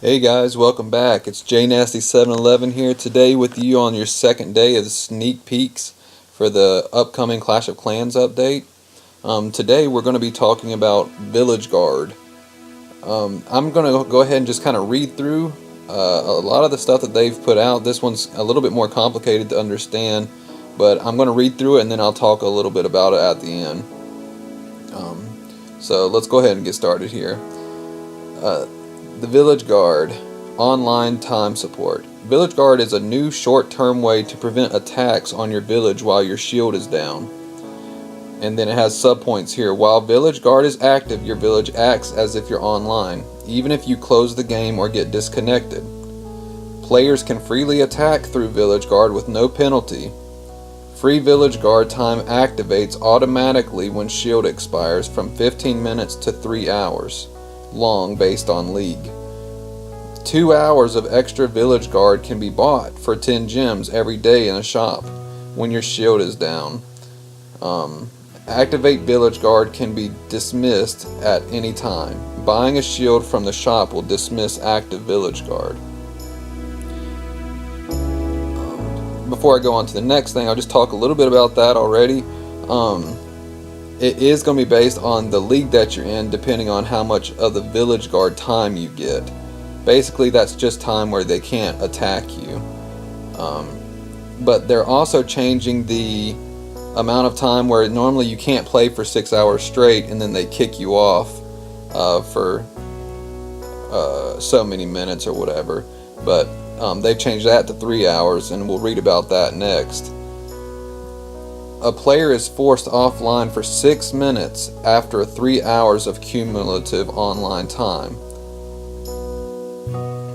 Hey guys, welcome back. It's Jnasty711 here today with you on your second day of the sneak peeks for the upcoming Clash of Clans update. Today we're going to be talking about Village Guard. I'm going to go ahead and just kind of read through a lot of the stuff that they've put out. This one's a little bit more complicated to understand, but I'm going to read through it and then I'll talk a little bit about it at the end. So let's go ahead and get started here. The Village Guard online time support. Village Guard is a new short-term way to prevent attacks on your village while your shield is down. And then it has subpoints here. While Village Guard is active, your village acts as if you're online, even if you close the game or get disconnected. Players can freely attack through Village Guard with no penalty. Free Village Guard time activates automatically when shield expires from 15 minutes to 3 hours. Long based on league. 2 hours of extra Village Guard can be bought for 10 gems every day in a shop when your shield is down. Activate Village Guard can be dismissed at any time. Buying a shield from the shop will dismiss active Village Guard. Before I go on to the next thing, I'll just talk a little bit about that already. It is going to be based on the league that you're in, depending on how much of the Village Guard time you get. Basically, that's just time where they can't attack you. But they're also changing the amount of time where normally you can't play for 6 hours straight, and then they kick you off for so many minutes or whatever. But they've changed that to 3 hours, and we'll read about that next. A player is forced offline for 6 minutes after 3 hours of cumulative online time.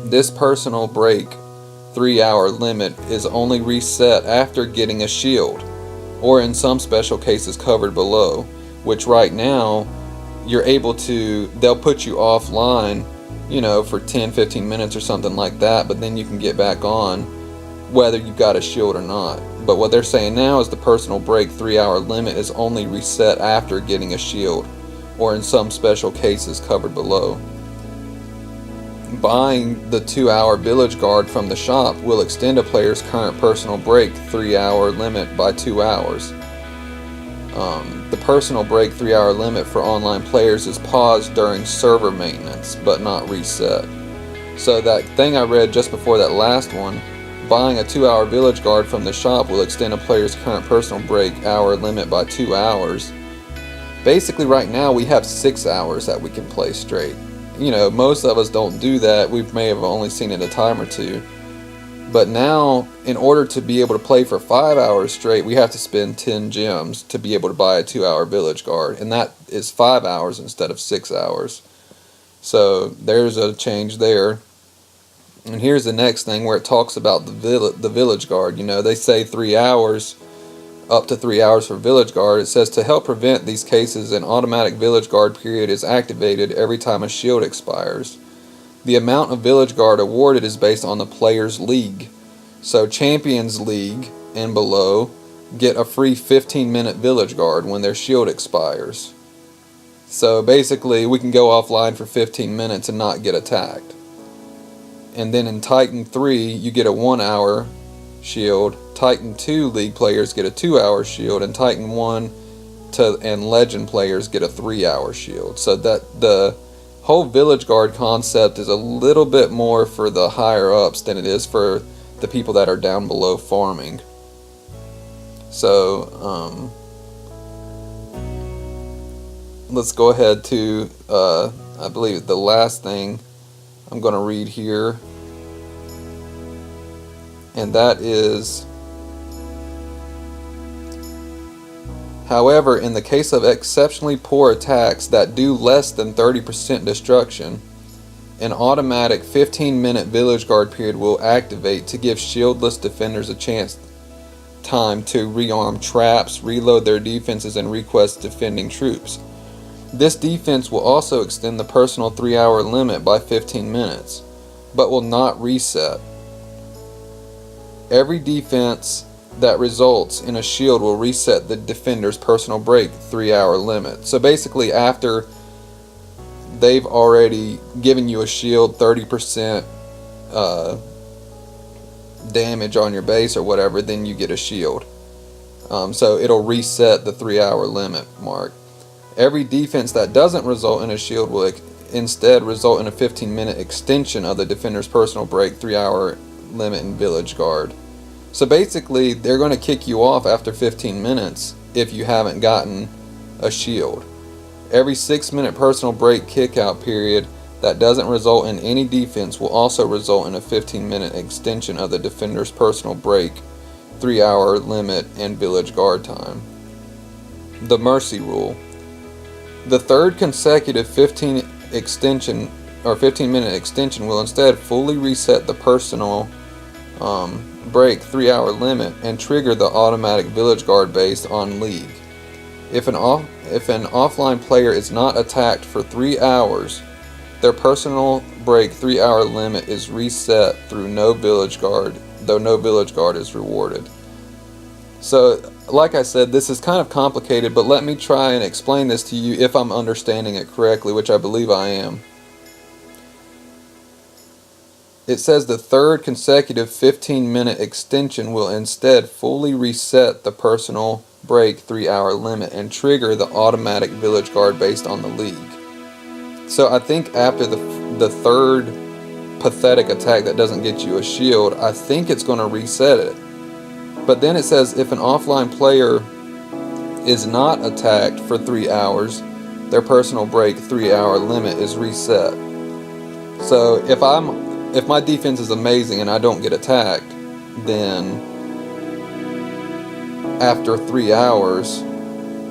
This personal break 3-hour limit is only reset after getting a shield, or in some special cases covered below, which right now you're able to, they'll put you offline, you know, for 10-15 minutes or something like that, but then you can get back on whether you got a shield or not. But what they're saying now is the personal break 3-hour limit is only reset after getting a shield, or in some special cases covered below. Buying the 2-hour Village Guard from the shop will extend a player's current personal break 3-hour limit by 2 hours. The personal break 3-hour limit for online players is paused during server maintenance, but not reset. So that thing I read just before that last one, buying a 2-hour Village Guard from the shop will extend a player's current personal break hour limit by 2 hours. Basically right now we have 6 hours that we can play straight. You know, most of us don't do that. We may have only seen it a time or two. But now, in order to be able to play for 5 hours straight, we have to spend 10 gems to be able to buy a 2-hour Village Guard. And that is 5 hours instead of 6 hours. So there's a change there. And here's the next thing where it talks about the Village Guard. You know, they say 3 hours, up to 3 hours for Village Guard. It says to help prevent these cases, an automatic Village Guard period is activated every time a shield expires. The amount of Village Guard awarded is based on the player's league. So Champions League and below get a free 15-minute Village Guard when their shield expires. So basically we can go offline for 15 minutes and not get attacked. And then in Titan 3, you get a 1-hour shield. Titan 2 League players get a 2-hour shield. And Titan 1 and Legend players get a 3-hour shield. So that the whole Village Guard concept is a little bit more for the higher ups than it is for the people that are down below farming. So, let's go ahead to, I believe the last thing I'm going to read here, and that is, however, in the case of exceptionally poor attacks that do less than 30% destruction, an automatic 15-minute Village Guard period will activate to give shieldless defenders a chance time to rearm traps, reload their defenses, and request defending troops. This defense will also extend the personal 3-hour limit by 15 minutes, but will not reset. Every defense that results in a shield will reset the defender's personal break 3-hour limit. So basically after they've already given you a shield 30% damage on your base or whatever, then you get a shield. So it'll reset the 3-hour limit mark. Every defense that doesn't result in a shield will instead result in a 15-minute extension of the defender's personal break 3-hour limit in Village Guard. So basically, they're going to kick you off after 15 minutes if you haven't gotten a shield. Every 6-minute personal break kick-out period that doesn't result in any defense will also result in a 15-minute extension of the defender's personal break 3-hour limit and Village Guard time. The Mercy Rule. The third consecutive 15-minute extension will instead fully reset the personal break 3-hour limit and trigger the automatic Village Guard based on League. If an offline player is not attacked for 3 hours, their personal break 3-hour limit is reset through no Village Guard, though no Village Guard is rewarded. So, like I said, this is kind of complicated, but let me try and explain this to you if I'm understanding it correctly, which I believe I am. It says the third consecutive 15-minute extension will instead fully reset the personal break 3-hour limit and trigger the automatic Village Guard based on the League. So I think after the third pathetic attack that doesn't get you a shield, I think it's going to reset it. But then it says if an offline player is not attacked for 3 hours, their personal break 3-hour limit is reset. So if my defense is amazing and I don't get attacked, then after 3 hours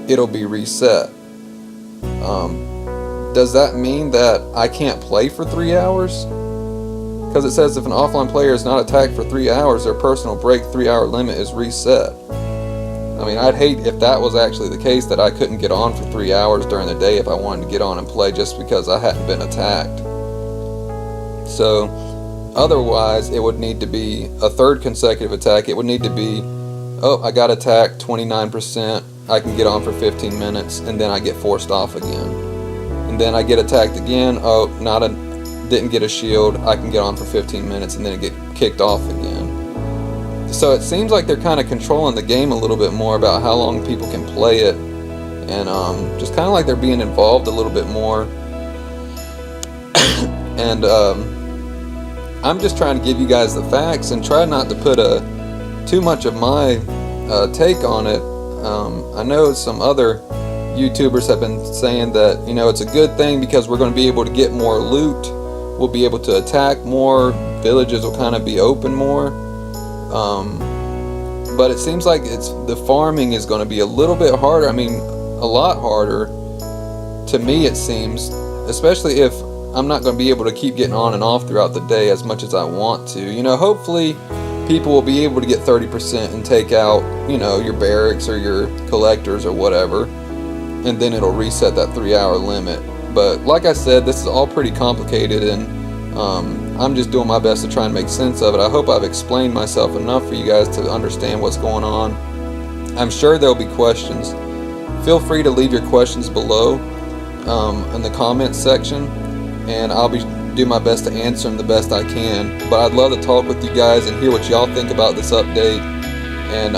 it'll be reset. Does that mean that I can't play for 3 hours? Because it says if an offline player is not attacked for 3 hours, their personal break 3-hour limit is reset. I mean, I'd hate if that was actually the case, that I couldn't get on for 3 hours during the day if I wanted to get on and play just because I hadn't been attacked. So otherwise it would need to be a third consecutive attack. It would need to be, oh, I got attacked 29%, I can get on for 15 minutes, and then I get forced off again. And then I get attacked again, oh, didn't get a shield, I can get on for 15 minutes and then get kicked off again. So it seems like they're kind of controlling the game a little bit more about how long people can play it, and just kind of like they're being involved a little bit more. And I'm just trying to give you guys the facts and try not to put too much of my take on it. I know some other YouTubers have been saying that, you know, it's a good thing because we're going to be able to get more loot, we'll be able to attack more, villages will kind of be open more, but it seems like the farming is going to be a little bit harder. I mean, a lot harder to me it seems, especially if I'm not going to be able to keep getting on and off throughout the day as much as I want to. You know, hopefully people will be able to get 30% and take out, you know, your barracks or your collectors or whatever, and then it'll reset that 3-hour limit. But like I said, this is all pretty complicated, and I'm just doing my best to try and make sense of it. I hope I've explained myself enough for you guys to understand what's going on. I'm sure there'll be questions. Feel free to leave your questions below in the comments section, and I'll do my best to answer them the best I can. But I'd love to talk with you guys and hear what y'all think about this update, and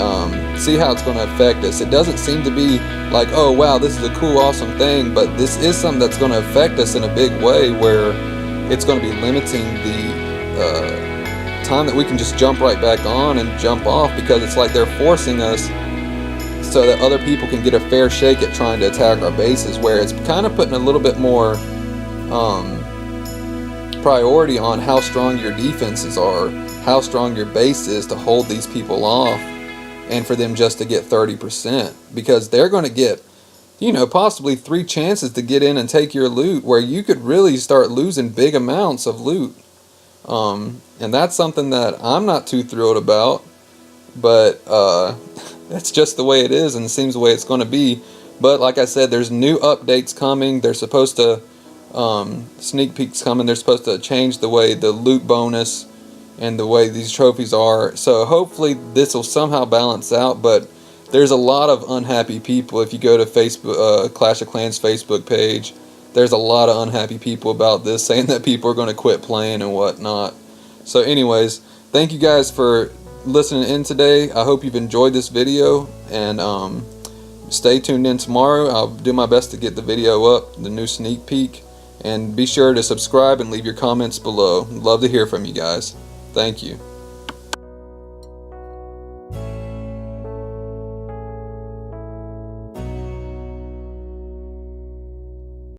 see how it's going to affect us. It doesn't seem to be like, oh wow, this is a cool, awesome thing, but this is something that's going to affect us in a big way, where it's going to be limiting the time that we can just jump right back on and jump off, because it's like they're forcing us so that other people can get a fair shake at trying to attack our bases, where it's kind of putting a little bit more priority on how strong your defenses are, how strong your base is to hold these people off, and for them just to get 30%, because they're going to get, you know, possibly 3 chances to get in and take your loot, where you could really start losing big amounts of loot. And that's something that I'm not too thrilled about, but that's just the way it is, and it seems the way it's going to be. But like I said, there's new updates coming. They're supposed to, sneak peeks coming. They're supposed to change the way the loot bonus and the way these trophies are. So hopefully this will somehow balance out, but there's a lot of unhappy people. If you go to Facebook, Clash of Clans Facebook page, there's a lot of unhappy people about this, saying that people are going to quit playing and whatnot. So anyways, thank you guys for listening in today. I hope you've enjoyed this video, and stay tuned in tomorrow. I'll do my best to get the video up, the new sneak peek, and be sure to subscribe and leave your comments below. Love to hear from you guys. Thank you.